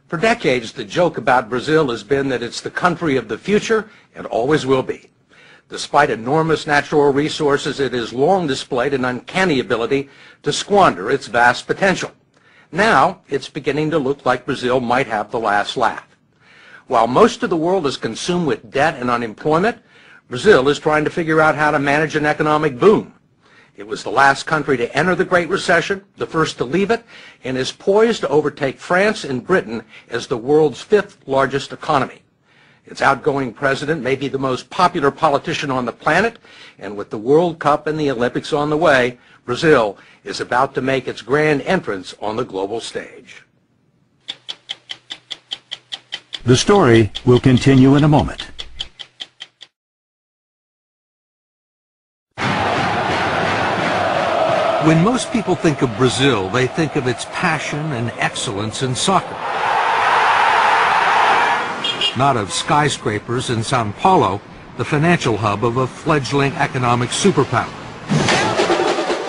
For decades, the joke about Brazil has been that it's the country of the future and always will be. Despite enormous natural resources, it has long displayed an uncanny ability to squander its vast potential. Now, it's beginning to look like Brazil might have the last laugh. While most of the world is consumed with debt and unemployment, Brazil is trying to figure out how to manage an economic boom. It was the last country to enter the Great Recession, the first to leave it, and is poised to overtake France and Britain as the world's fifth largest economy. Its outgoing president may be the most popular politician on the planet, and with the World Cup and the Olympics on the way, Brazil is about to make its grand entrance on the global stage. The story will continue in a moment. When most people think of Brazil, they think of its passion and excellence in soccer. Not of skyscrapers in Sao Paulo, the financial hub of a fledgling economic superpower.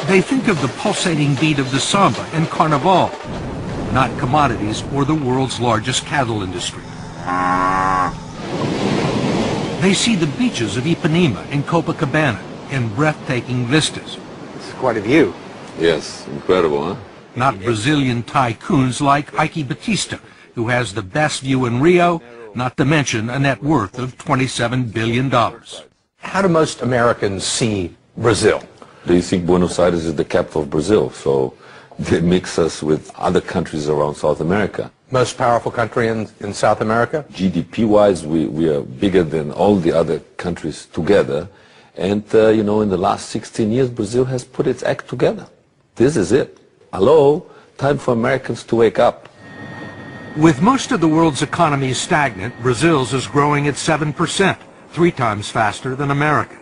They think of the pulsating beat of the samba and carnival, not commodities or the world's largest cattle industry. They see the beaches of Ipanema and Copacabana and breathtaking vistas. It's quite a view. Yes, incredible, huh? Not Brazilian tycoons like Ike Batista, who has the best view in Rio, not to mention a net worth of $27 billion. How do most Americans see Brazil? They think Buenos Aires is the capital of Brazil, so they mix us with other countries around South America. Most powerful country in South America? GDP-wise, we are bigger than all the other countries together. And, you know, in the last 16 years, Brazil has put its act together. This is it. Hello, time for Americans to wake up. With most of the world's economy stagnant, Brazil's is growing at 7%, 3 times faster than America.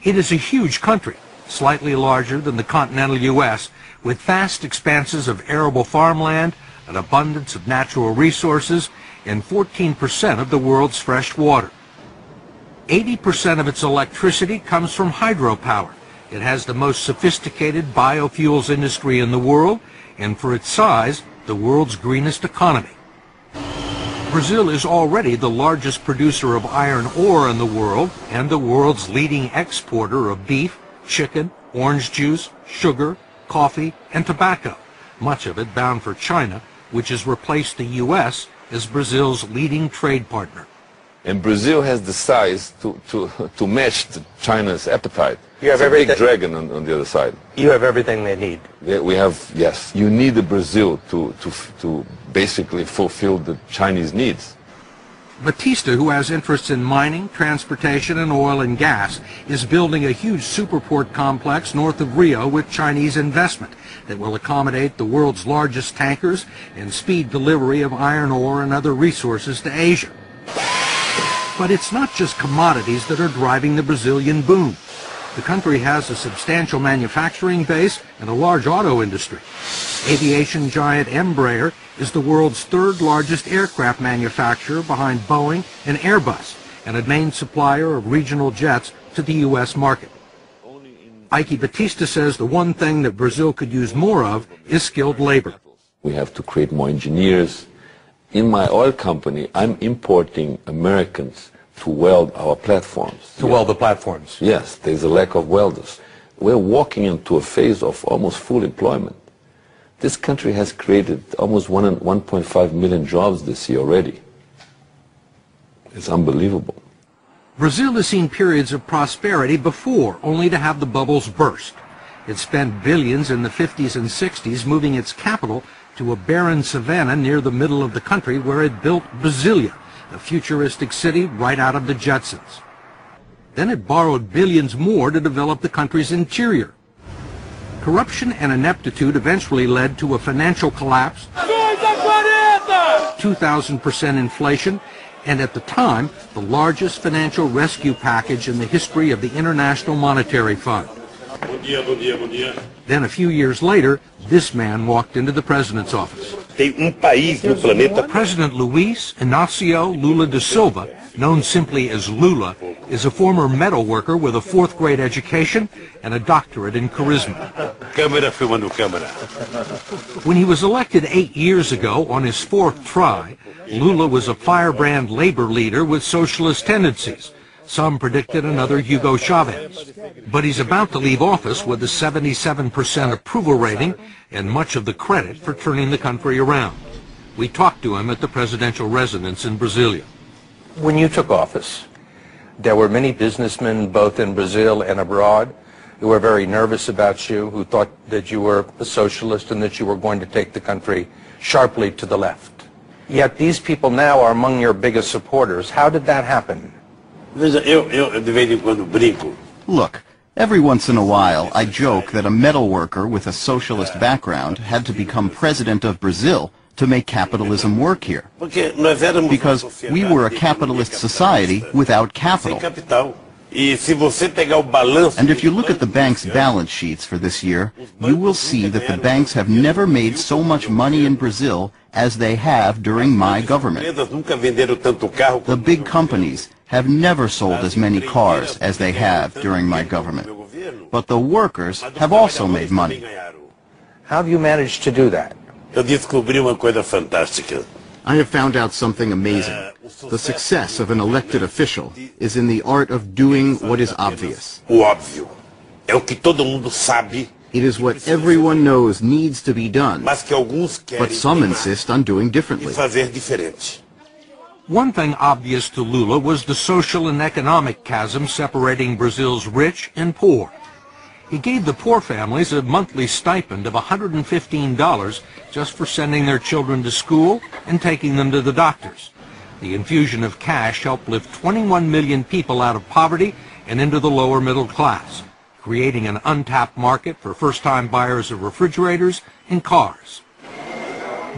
It is a huge country, slightly larger than the continental U.S., with vast expanses of arable farmland, an abundance of natural resources, and 14% of the world's fresh water. 80% of its electricity comes from hydropower. It has the most sophisticated biofuels industry in the world, and for its size, the world's greenest economy. Brazil is already the largest producer of iron ore in the world and the world's leading exporter of beef, chicken, orange juice, sugar, coffee, and tobacco, much of it bound for China, which has replaced the U.S. as Brazil's leading trade partner. And Brazil has the size to match China's appetite. You have it's a big everything. dragon on the other side. You have everything they need. We have, yes. You need the Brazil to basically fulfill the Chinese needs. Batista, who has interests in mining, transportation, and oil and gas, is building a huge superport complex north of Rio with Chinese investment that will accommodate the world's largest tankers and speed delivery of iron ore and other resources to Asia. But it's not just commodities that are driving the Brazilian boom. The country has a substantial manufacturing base and a large auto industry. Aviation giant Embraer is the world's third largest aircraft manufacturer behind Boeing and Airbus, and a main supplier of regional jets to the U.S. market. Ike Batista says the one thing that Brazil could use more of is skilled labor. We have to create more engineers. In my oil company, I'm importing Americans to weld our platforms. To weld the platforms? Yes, there's a lack of welders. We're walking into a phase of almost full employment. This country has created almost 1.5 million jobs this year already. It's unbelievable. Brazil has seen periods of prosperity before, only to have the bubbles burst. It spent billions in the 50s and 60s moving its capital to a barren savanna near the middle of the country where it built Brasilia, a futuristic city right out of the Jetsons. Then it borrowed billions more to develop the country's interior. Corruption and ineptitude eventually led to a financial collapse, 2,000% inflation, and at the time, the largest financial rescue package in the history of the International Monetary Fund. Then a few years later, this man walked into the president's office. President Luiz Inácio Lula da Silva, known simply as Lula, is a former metal worker with a 4th grade education and a doctorate in charisma. Câmera filmando câmera. When he was elected 8 years ago on his 4th try, Lula was a firebrand labor leader with socialist tendencies. Some predicted another Hugo Chavez. But he's about to leave office with a 77% approval rating and much of the credit for turning the country around. We talked to him at the presidential residence in Brasilia. When you took office, there were many businessmen both in Brazil and abroad who were very nervous about you, who thought that you were a socialist and that you were going to take the country sharply to the left. Yet these people now are among your biggest supporters. How did that happen? Veja, eu de vez em quando brinco. Look, every once in a while I joke that a metal worker with a socialist background had to become president of Brazil to make capitalism work here. Because we were a capitalist society without capital. And if you look at the bank's balance sheets for this year, you will see that the banks have never made so much money in Brazil as they have during my government. The big companies have never sold as many cars as they have during my government. But the workers have also made money. How have you managed to do that? Eu descobri uma coisa fantástica. I have found out something amazing. The success of an elected official is in the art of doing what is obvious. O óbvio. É o que todo mundo sabe. It is what everyone knows needs to be done, Mas que alguns querem but some insist on doing differently. fazer diferente. One thing obvious to Lula was the social and economic chasm separating Brazil's rich and poor. He gave the poor families a monthly stipend of $115 just for sending their children to school and taking them to the doctors. The infusion of cash helped lift 21 million people out of poverty and into the lower middle class, creating an untapped market for first-time buyers of refrigerators and cars.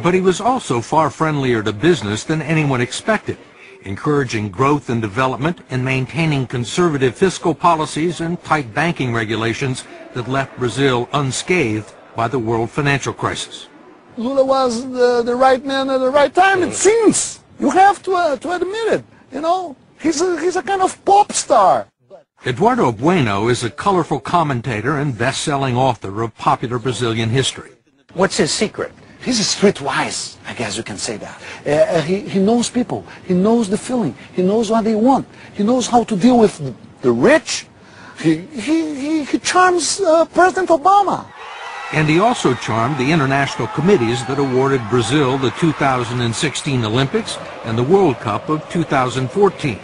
But he was also far friendlier to business than anyone expected, encouraging growth and development and maintaining conservative fiscal policies and tight banking regulations that left Brazil unscathed by the world financial crisis. Lula was the right man at the right time, it seems. You have to admit it. You know, he's a kind of pop star. Eduardo Bueno is a colorful commentator and best-selling author of popular Brazilian history. What's his secret? He's streetwise, I guess you can say that. He knows people. He knows the feeling. He knows what they want. He knows how to deal with the rich. He charms President Obama. And he also charmed the international committees that awarded Brazil the 2016 Olympics and the World Cup of 2014,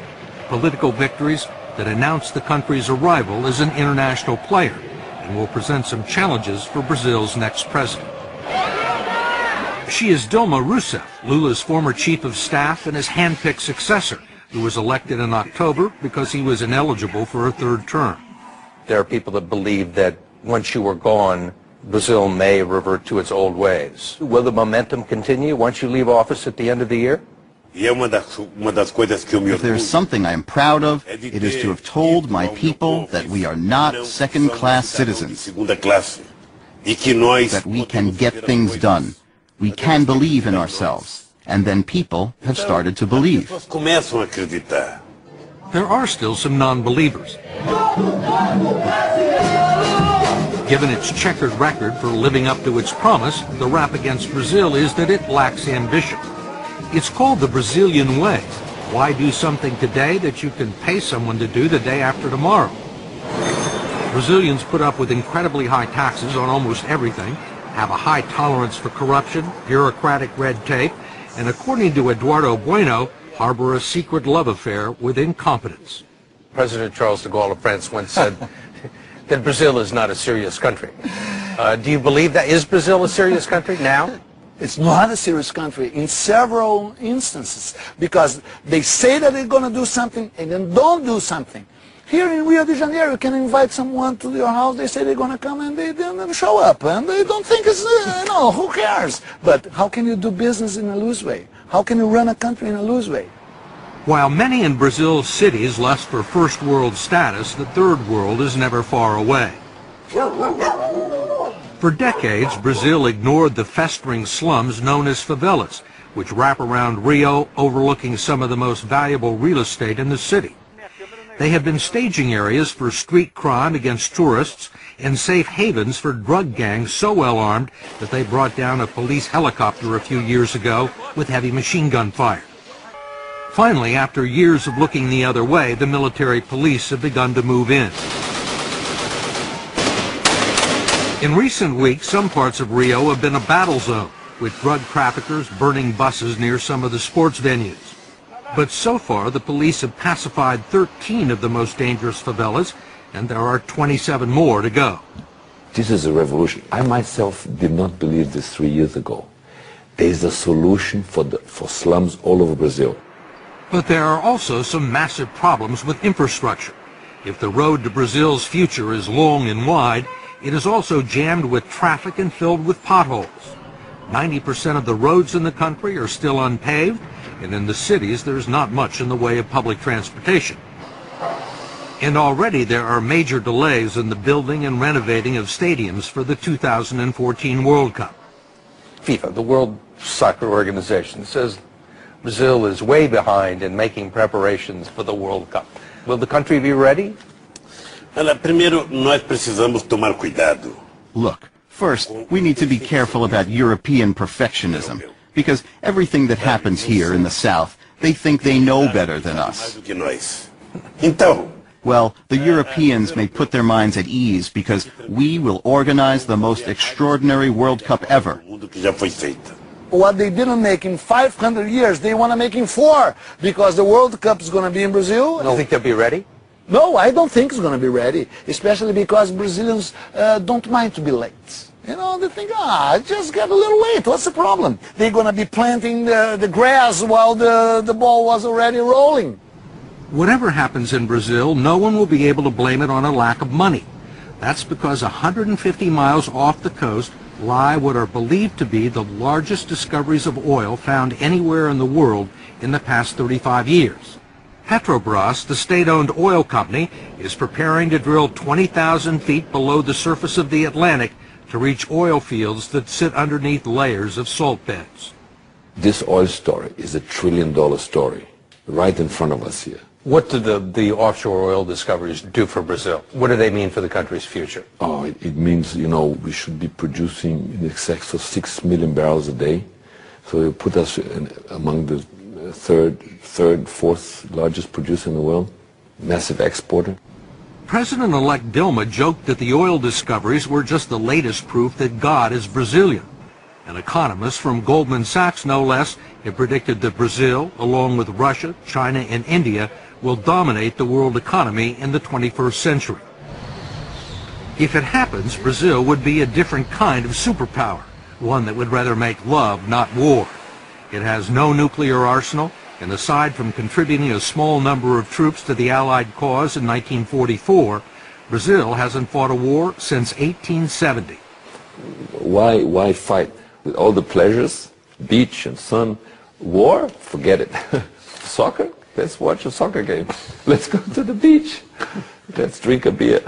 political victories that announced the country's arrival as an international player and will present some challenges for Brazil's next president. She is Dilma Rousseff, Lula's former chief of staff and his hand-picked successor, who was elected in October because he was ineligible for a third term. There are people that believe that once you were gone, Brazil may revert to its old ways. Will the momentum continue once you leave office at the end of the year? E é uma das coisas que eu me If there's something I am proud of, it is to have told my people that we are not second-class citizens, segunda classe. E que nós that we can get things done. We can believe in ourselves. And then people have started to believe. pessoas começam a acreditar. There are still some non-believers. Given its checkered record for living up to its promise, the rap against Brazil is that it lacks ambition. It's called the Brazilian way. Why do something today that you can pay someone to do the day after tomorrow? Brazilians put up with incredibly high taxes on almost everything, have a high tolerance for corruption, bureaucratic red tape, and according to Eduardo Bueno, harbor a secret love affair with incompetence. President Charles de Gaulle of France once said that Brazil is not a serious country. Do you believe that? Is Brazil a serious country now? It's not a serious country in several instances because they say that they're going to do something and then don't do something. Here in Rio de Janeiro, you can invite someone to your house, they say they're going to come and they don't show up and they don't think it's, no, who cares? But how can you do business in a loose way? How can you run a country in a loose way? While many in Brazil's cities lust for first world status, the third world is never far away. For decades, Brazil ignored the festering slums known as favelas, which wrap around Rio, overlooking some of the most valuable real estate in the city. They have been staging areas for street crime against tourists and safe havens for drug gangs so well armed that they brought down a police helicopter a few years ago with heavy machine gun fire. Finally, after years of looking the other way, the military police have begun to move in. In recent weeks, some parts of Rio have been a battle zone, with drug traffickers burning buses near some of the sports venues. But so far, the police have pacified 13 of the most dangerous favelas, and there are 27 more to go. This is a revolution. I myself did not believe this 3 years ago. There is a solution for slums all over Brazil. But there are also some massive problems with infrastructure. If the road to Brazil's future is long and wide, it is also jammed with traffic and filled with potholes. 90% of the roads in the country are still unpaved, and in the cities there's not much in the way of public transportation. And already there are major delays in the building and renovating of stadiums for the 2014 World Cup. FIFA, the World Soccer Organization, says Brazil is way behind in making preparations for the World Cup. Will the country be ready? Olha, primeiro, nós precisamos tomar cuidado. Look, first, we need to be careful about European perfectionism, because everything that happens here in the South, they think they know better than us. Mais do que nós. Então, Well, the Europeans may put their minds at ease because we will organize the most extraordinary World Cup ever. o mundo que já foi feito. What they didn't make in 500 years, they want to make in 4, because the World Cup is going to be in Brazil. Do you think they'll be ready? No, I don't think it's going to be ready, especially because Brazilians don't mind to be late. You know, they think, just get a little late, what's the problem? They're going to be planting the grass while the ball was already rolling. Whatever happens in Brazil, no one will be able to blame it on a lack of money. That's because 150 miles off the coast lie what are believed to be the largest discoveries of oil found anywhere in the world in the past 35 years. Petrobras, the state-owned oil company, is preparing to drill 20,000 feet below the surface of the Atlantic to reach oil fields that sit underneath layers of salt beds. This oil story is $1 trillion story right in front of us here. What do the offshore oil discoveries do for Brazil? What do they mean for the country's future? Oh, it means, you know, we should be producing in excess of 6 million barrels a day. So it put us among the third, fourth largest producer in the world, massive exporter. President-elect Dilma joked that the oil discoveries were just the latest proof that God is Brazilian. An economist from Goldman Sachs, no less, had predicted that Brazil, along with Russia, China, and India, will dominate the world economy in the 21st century. If it happens, Brazil would be a different kind of superpower, one that would rather make love, not war. It has no nuclear arsenal, and aside from contributing a small number of troops to the Allied cause in 1944, Brazil hasn't fought a war since 1870. Why fight? With all the pleasures, beach and sun, war, forget it. Soccer, let's watch a soccer game. Let's go to the beach. Let's drink a beer.